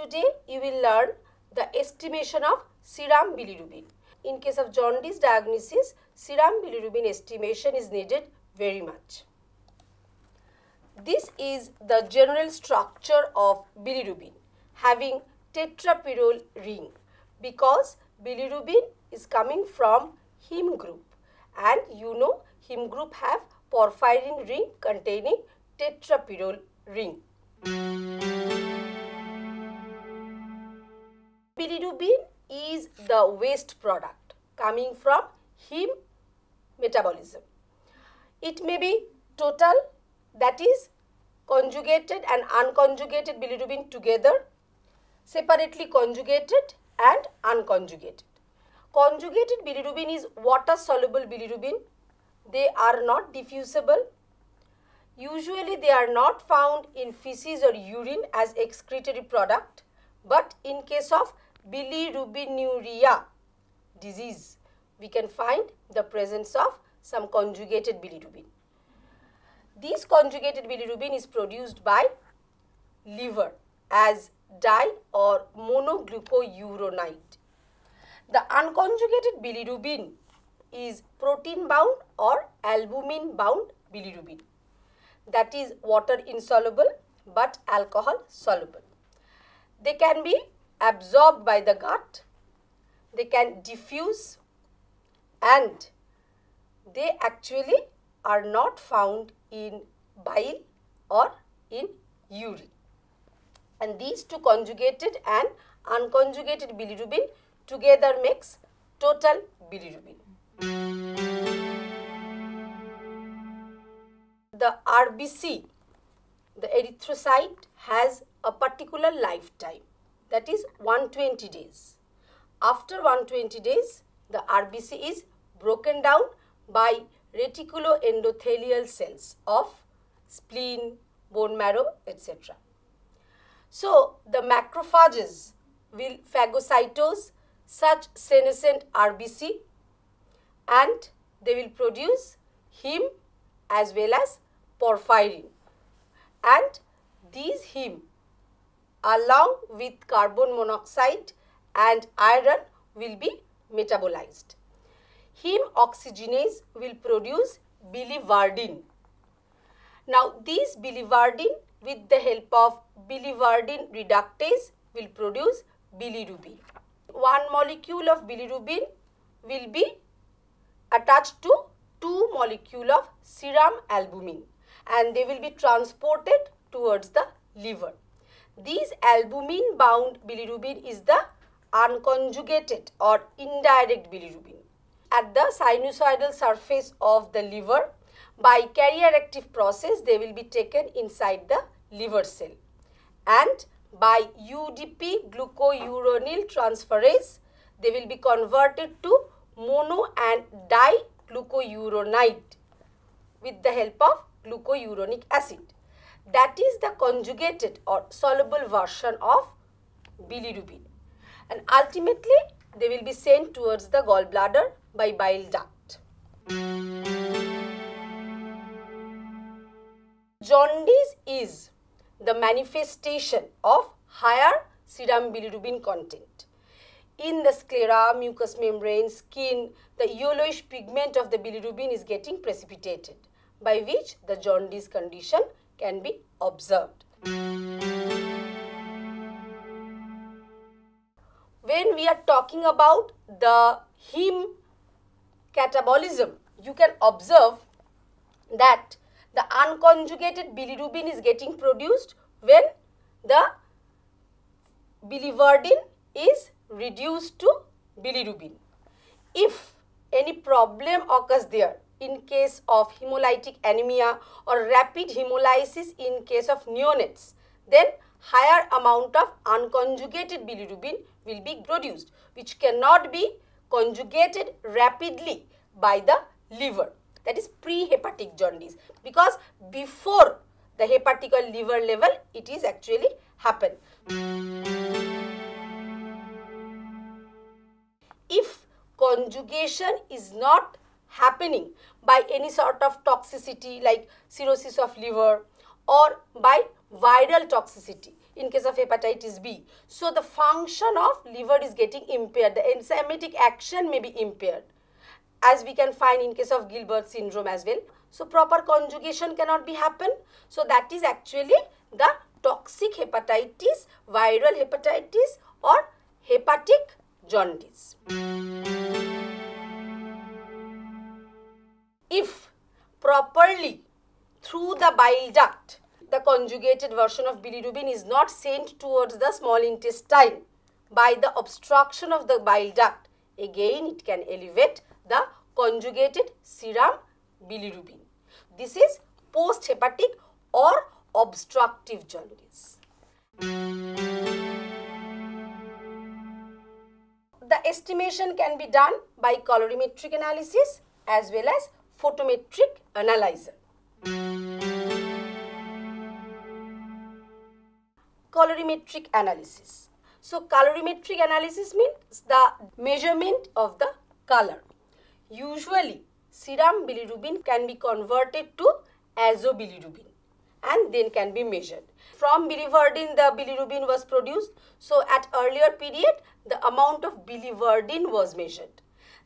Today you will learn the estimation of serum bilirubin. In case of jaundice diagnosis, serum bilirubin estimation is needed very much. This is the general structure of bilirubin having tetrapyrrole ring, because bilirubin is coming from heme group, and you know heme group have porphyrin ring containing tetrapyrrole ring. Bilirubin is the waste product coming from heme metabolism. It may be total, that is conjugated and unconjugated bilirubin together, separately conjugated and unconjugated. Conjugated bilirubin is water soluble bilirubin. They are not diffusible. Usually they are not found in feces or urine as excretory product, but in case of bilirubinuria disease, we can find the presence of some conjugated bilirubin. This conjugated bilirubin is produced by liver as di or monoglucouronide. The unconjugated bilirubin is protein bound or albumin bound bilirubin, that is water insoluble but alcohol soluble. They can be absorbed by the gut, they can diffuse, and they actually are not found in bile or in urine. And these two conjugated and unconjugated bilirubin together makes total bilirubin. The RBC, the erythrocyte, has a particular lifetime, that is 120 days. After 120 days, the RBC is broken down by reticuloendothelial cells of spleen, bone marrow, etc. So, the macrophages will phagocytose such senescent RBC and they will produce heme as well as porphyrin, and these heme along with carbon monoxide and iron will be metabolized. Heme oxygenase will produce bilivardin. Now these bilivardin with the help of bilivardin reductase will produce bilirubin. One molecule of bilirubin will be attached to two molecules of serum albumin and they will be transported towards the liver. This albumin bound bilirubin is the unconjugated or indirect bilirubin. At the sinusoidal surface of the liver, by carrier active process, they will be taken inside the liver cell, and by UDP glucouronil transferase, they will be converted to mono and diglucouronide with the help of glucouronic acid. That is the conjugated or soluble version of bilirubin, and ultimately they will be sent towards the gallbladder by bile duct. Jaundice is the manifestation of higher serum bilirubin content. In the sclera, mucous membrane, skin, the yellowish pigment of the bilirubin is getting precipitated, by which the jaundice condition can be observed. When we are talking about the heme catabolism, you can observe that the unconjugated bilirubin is getting produced when the bilivardin is reduced to bilirubin. If any problem occurs there in case of hemolytic anemia or rapid hemolysis in case of neonates, then higher amount of unconjugated bilirubin will be produced, which cannot be conjugated rapidly by the liver. That is pre-hepatic jaundice, because before the hepatic or liver level it is actually happen. If conjugation is not happening by any sort of toxicity like cirrhosis of liver or by viral toxicity, in case of hepatitis B. So the function of liver is getting impaired. The enzymatic action may be impaired, as we can find in case of Gilbert syndrome as well. So proper conjugation cannot be happen. So that is actually the toxic hepatitis, viral hepatitis or hepatic jaundice. If properly through the bile duct, the conjugated version of bilirubin is not sent towards the small intestine by the obstruction of the bile duct, again it can elevate the conjugated serum bilirubin. This is post-hepatic or obstructive jaundice. The estimation can be done by colorimetric analysis as well as photometric analyzer. Colorimetric analysis. So colorimetric analysis means the measurement of the color. Usually serum bilirubin can be converted to azobilirubin and then can be measured. From biliverdin the bilirubin was produced, so at earlier period the amount of biliverdin was measured.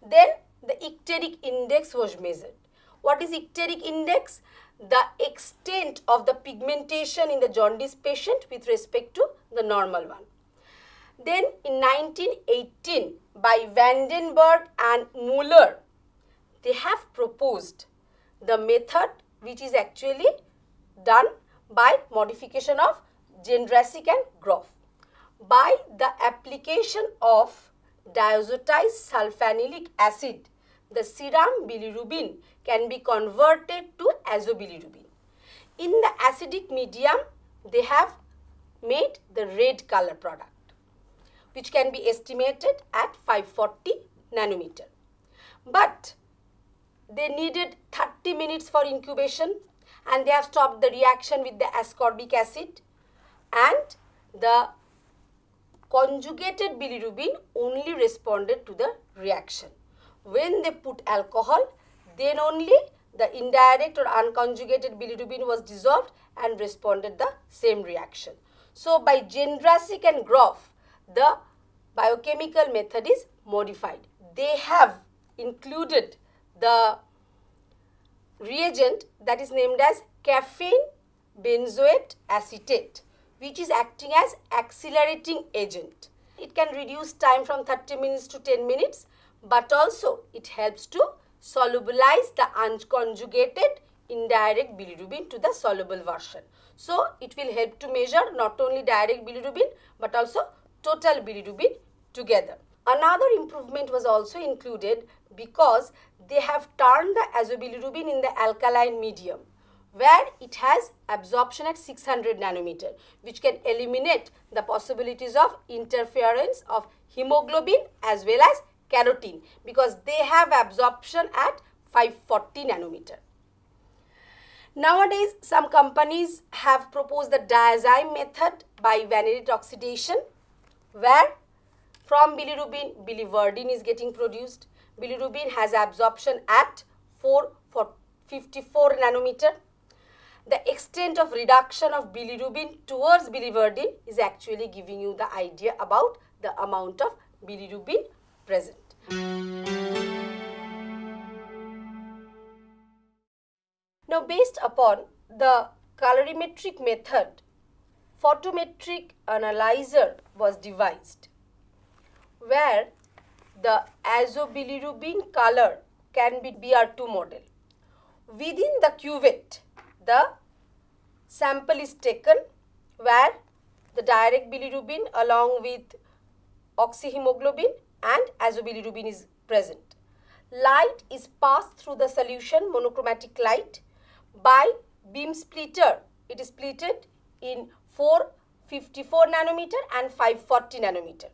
Then the icteric index was measured. What is icteric index? The extent of the pigmentation in the jaundice patient with respect to the normal one. Then in 1918 by Vandenberg and Muller, they have proposed the method which is actually done by modification of Jędrasik and Grof. By the application of diazotized sulfanilic acid, the serum bilirubin can be converted to azobilirubin. In the acidic medium, they have made the red color product, which can be estimated at 540 nanometer. But they needed 30 minutes for incubation and they have stopped the reaction with the ascorbic acid, and the conjugated bilirubin only responded to the reaction. When they put alcohol, then only the indirect or unconjugated bilirubin was dissolved and responded the same reaction. So by Jędrasik and Grof, the biochemical method is modified. They have included the reagent that is named as caffeine benzoate acetate, which is acting as accelerating agent. It can reduce time from 30 minutes to 10 minutes, but also it helps to solubilize the unconjugated indirect bilirubin to the soluble version. So it will help to measure not only direct bilirubin but also total bilirubin together. Another improvement was also included because they have turned the azobilirubin in the alkaline medium, where it has absorption at 600 nanometer, which can eliminate the possibilities of interference of hemoglobin as well as carotene, because they have absorption at 540 nanometer. Nowadays, some companies have proposed the diazyme method by vanillate oxidation, where from bilirubin, biliverdin is getting produced. Bilirubin has absorption at 454 nanometer. The extent of reduction of bilirubin towards biliverdin is actually giving you the idea about the amount of bilirubin present. Now, based upon the colorimetric method, photometric analyzer was devised, where the azobilirubin color can be BR2 model. Within the cuvette, the sample is taken where the direct bilirubin along with oxyhemoglobin and azobilirubin is present. Light is passed through the solution, monochromatic light, by beam splitter. It is splitted in 454 nanometer and 540 nanometer.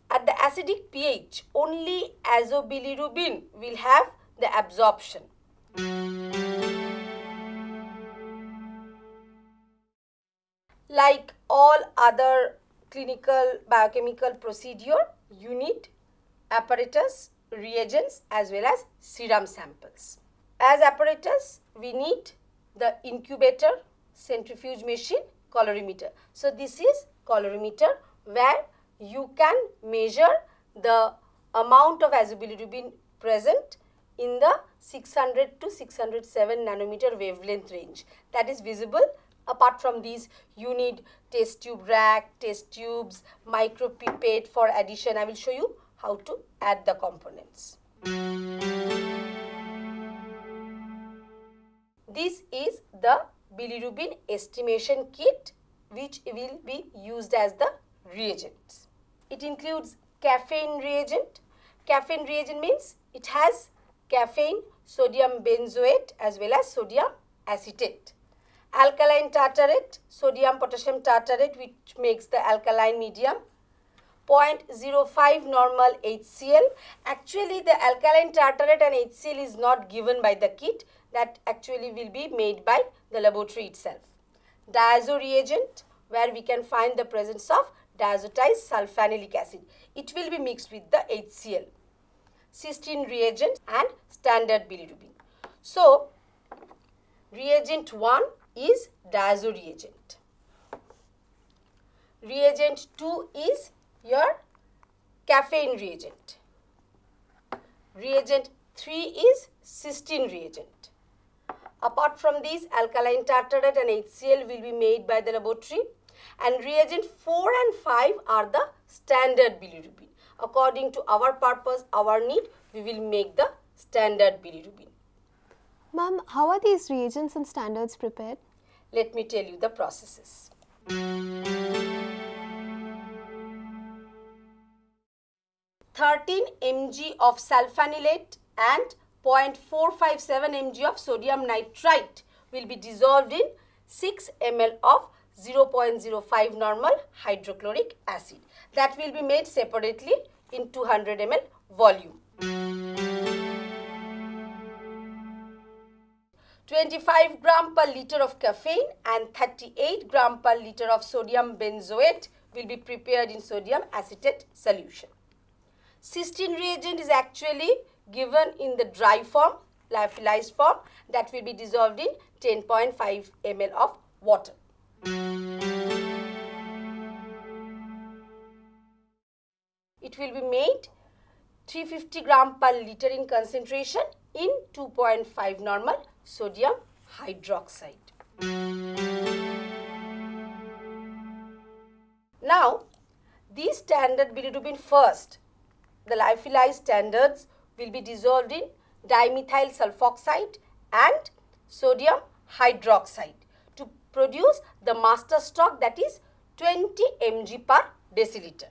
At the acidic pH, only azobilirubin will have the absorption. Like all other clinical biochemical procedure, you need apparatus, reagents as well as serum samples. As apparatus, we need the incubator, centrifuge machine, colorimeter. So this is colorimeter where you can measure the amount of azobilirubin present in the 600 to 607 nanometer wavelength range. That is visible. Apart from these, you need test tube rack, test tubes, micropipette for addition. I will show you how to add the components. This is the bilirubin estimation kit which will be used as the reagents. It includes caffeine reagent. Caffeine reagent means it has caffeine, sodium benzoate as well as sodium acetate. Alkaline tartarate, sodium potassium tartarate which makes the alkaline medium. 0.05 normal HCl. Actually the alkaline tartarate and HCl is not given by the kit. That actually will be made by the laboratory itself. Diazo reagent where we can find the presence of diazotized sulfanilic acid. It will be mixed with the HCl. Cysteine reagent and standard bilirubin. So, reagent 1 is diazo reagent. Reagent 2 is your caffeine reagent. Reagent 3 is cysteine reagent. Apart from these, alkaline tartarate and HCl will be made by the laboratory, and reagent 4 and 5 are the standard bilirubin. According to our purpose, our need, we will make the standard bilirubin. Ma'am, how are these reagents and standards prepared? Let me tell you the processes. 13 mg of sulfanilate and 0.457 mg of sodium nitrite will be dissolved in 6 ml of 0.05 normal hydrochloric acid. That will be made separately in 200 ml volume. 25 gram per liter of caffeine and 38 gram per liter of sodium benzoate will be prepared in sodium acetate solution. Cysteine reagent is actually given in the dry form, lyophilized form, that will be dissolved in 10.5 ml of water. It will be made 350 gram per liter in concentration in 2.5 normal sodium hydroxide. Now, these standard bilirubin first, the lyophilized standards will be dissolved in dimethyl sulfoxide and sodium hydroxide to produce the master stock, that is 20 mg per deciliter.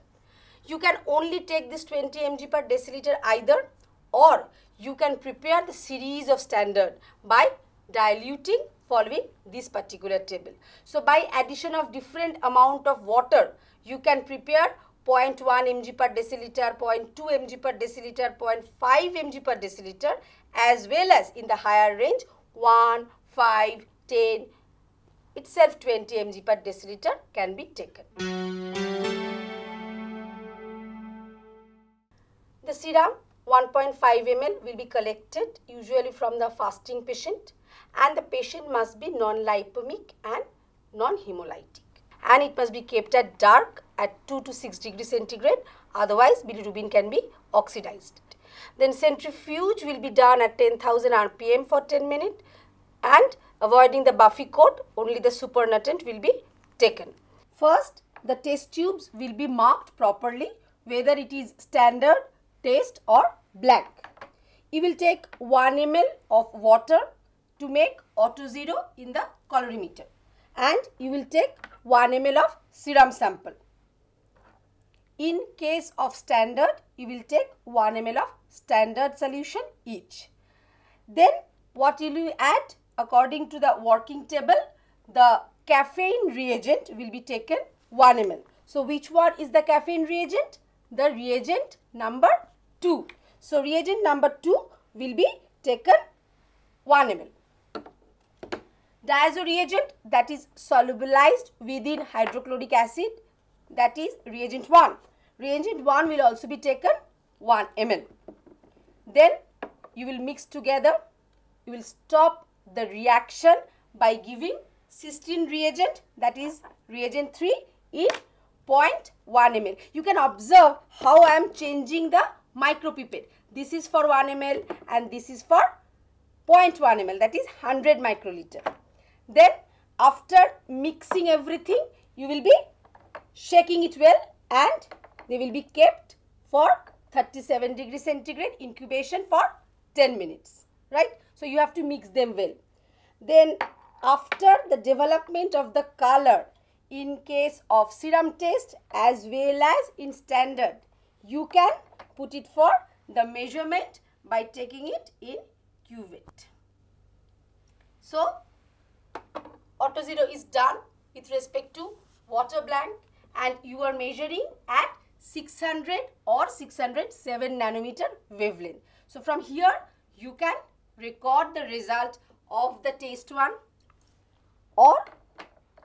You can only take this 20 mg per deciliter either, or you can prepare the series of standard by diluting following this particular table. So, by addition of different amount of water, you can prepare 0.1 mg per deciliter, 0.2 mg per deciliter, 0.5 mg per deciliter, as well as in the higher range 1, 5, 10, itself 20 mg per deciliter can be taken. The serum 1.5 ml will be collected usually from the fasting patient, and the patient must be non-lipemic and non-hemolytic, and it must be kept at dark at 2 to 6 degrees centigrade, otherwise bilirubin can be oxidized. Then centrifuge will be done at 10,000 rpm for 10 minutes, and avoiding the buffy coat, only the supernatant will be taken. First, the test tubes will be marked properly whether it is standard, test or blank. You will take 1 ml of water to make auto zero in the colorimeter, and you will take 1 ml of serum sample. In case of standard, you will take 1 ml of standard solution each. Then what will you add? According to the working table, the caffeine reagent will be taken 1 ml. So which one is the caffeine reagent? The reagent number 2. So reagent number 2 will be taken 1 ml. Diazo reagent, that is solubilized within hydrochloric acid, that is reagent 1. Reagent 1 will also be taken 1 ml. Then you will mix together. You will stop the reaction by giving cystine reagent, that is reagent 3 in 0.1 ml. You can observe how I am changing the micropipette. This is for 1 ml and this is for 0.1 ml, that is 100 microliter. Then after mixing everything, you will be shaking it well and they will be kept for 37 degrees centigrade incubation for 10 minutes, right? So you have to mix them well. Then after the development of the color in case of serum test as well as in standard, you can put it for the measurement by taking it in cuvette. So AutoZero is done with respect to water blank and you are measuring at 600 or 607 nanometer wavelength. So from here you can record the result of the test one, or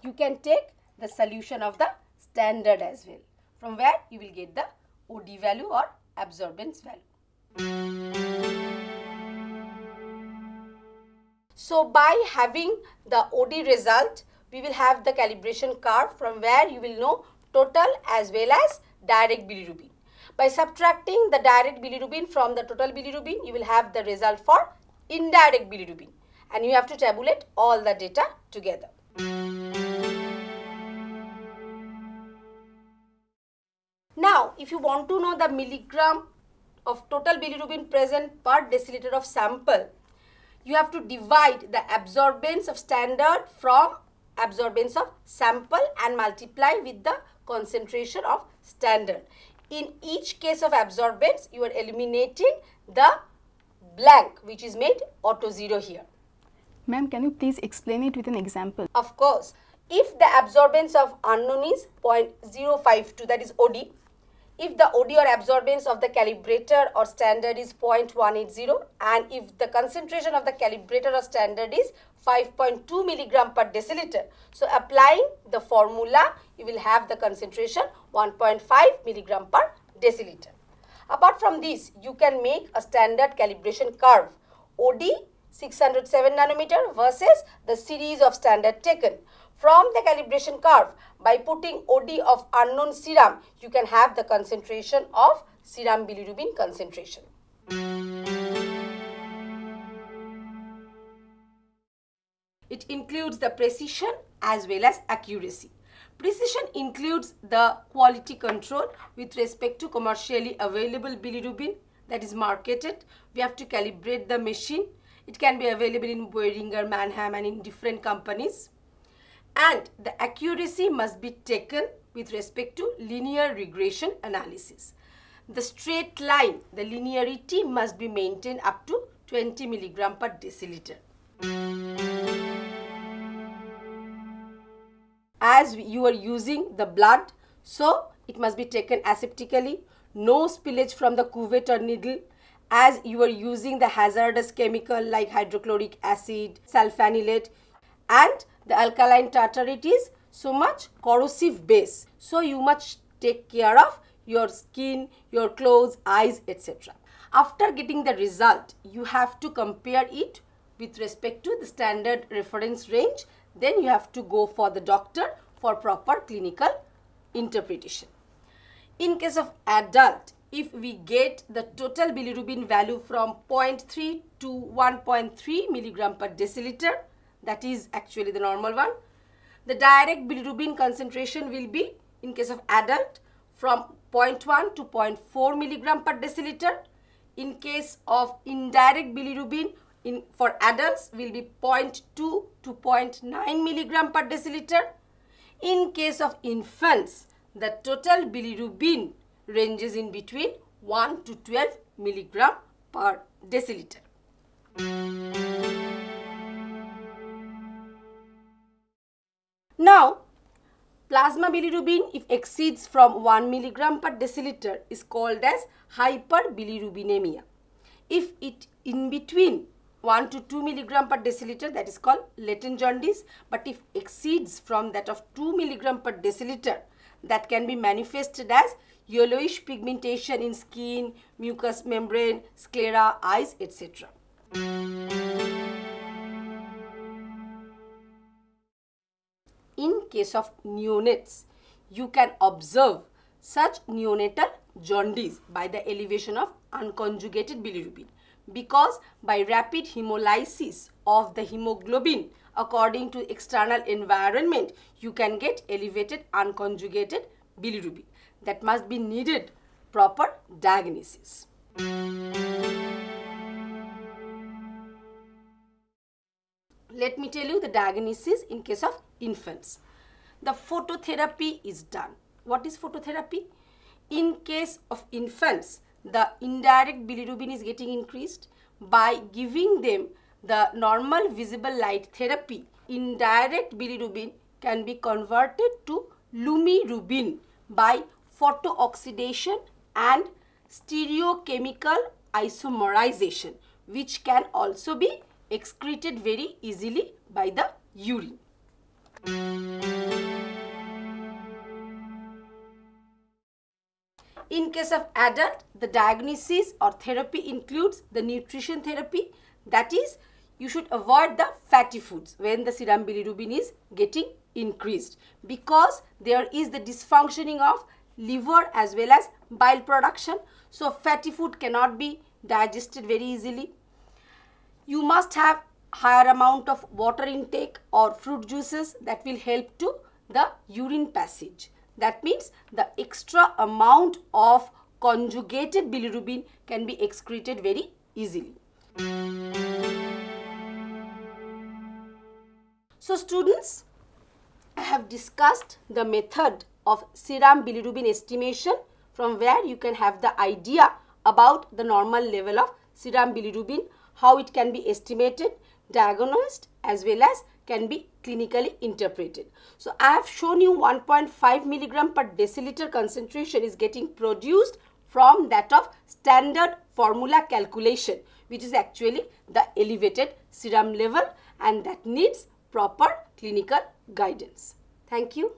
you can take the solution of the standard as well, from where you will get the OD value or absorbance value. So by having the OD result, we will have the calibration curve from where you will know total as well as direct bilirubin. By subtracting the direct bilirubin from the total bilirubin, you will have the result for indirect bilirubin and you have to tabulate all the data together. Now, if you want to know the milligram of total bilirubin present per deciliter of sample, you have to divide the absorbance of standard from absorbance of sample and multiply with the concentration of standard. In each case of absorbance, you are eliminating the blank which is made AutoZero here. Ma'am, can you please explain it with an example? Of course. If the absorbance of unknown is 0.052, that is OD, if the OD or absorbance of the calibrator or standard is 0.180 and if the concentration of the calibrator or standard is 5.2 milligram per deciliter, so applying the formula, you will have the concentration 1.5 milligram per deciliter. Apart from this, you can make a standard calibration curve, OD 607 nanometer versus the series of standard taken. From the calibration curve, by putting OD of unknown serum, you can have the concentration of serum bilirubin concentration. It includes the precision as well as accuracy. Precision includes the quality control with respect to commercially available bilirubin that is marketed. We have to calibrate the machine. It can be available in Boehringer, Mannheim and in different companies. And the accuracy must be taken with respect to linear regression analysis. The straight line, the linearity must be maintained up to 20 milligram per deciliter. As you are using the blood, so it must be taken aseptically, no spillage from the cuvette or needle. As you are using the hazardous chemical like hydrochloric acid, sulfanylate, and the alkaline tartarate is so much corrosive base. So you must take care of your skin, your clothes, eyes, etc. After getting the result, you have to compare it with respect to the standard reference range. Then you have to go for the doctor for proper clinical interpretation. In case of adult, if we get the total bilirubin value from 0.3 to 1.3 milligram per deciliter, that is actually the normal one, the direct bilirubin concentration will be, in case of adult, from 0.1 to 0.4 milligram per deciliter. In case of indirect bilirubin, for adults will be 0.2 to 0.9 milligram per deciliter. In case of infants, the total bilirubin ranges in between 1 to 12 milligram per deciliter. Now, plasma bilirubin, if exceeds from 1 milligram per deciliter, is called as hyperbilirubinemia. If it in between 1 to 2 milligram per deciliter, that is called latent jaundice. But if exceeds from that of 2 milligram per deciliter, that can be manifested as yellowish pigmentation in skin, mucous membrane, sclera, eyes, etc. in case of neonates, you can observe such neonatal jaundice by the elevation of unconjugated bilirubin, because by rapid hemolysis of the hemoglobin according to external environment, you can get elevated unconjugated bilirubin. That must be needed proper diagnosis. Let me tell you the diagnosis in case of infants. The phototherapy is done. What is phototherapy? In case of infants, the indirect bilirubin is getting increased. By giving them the normal visible light therapy, indirect bilirubin can be converted to lumirubin by photooxidation and stereochemical isomerization, which can also be excreted very easily by the urine. In case of adult, the diagnosis or therapy includes the nutrition therapy. That is, you should avoid the fatty foods when the serum bilirubin is getting increased, because there is the dysfunctioning of liver as well as bile production. So fatty food cannot be digested very easily. You must have higher amount of water intake or fruit juices that will help to the urine passage. That means the extra amount of conjugated bilirubin can be excreted very easily. So students, I have discussed the method of serum bilirubin estimation, from where you can have the idea about the normal level of serum bilirubin, how it can be estimated, diagnosed, as well as can be clinically interpreted. So I have shown you 1.5 milligram per deciliter concentration is getting produced from that of standard formula calculation, which is actually the elevated serum level, and that needs proper clinical guidance. Thank you.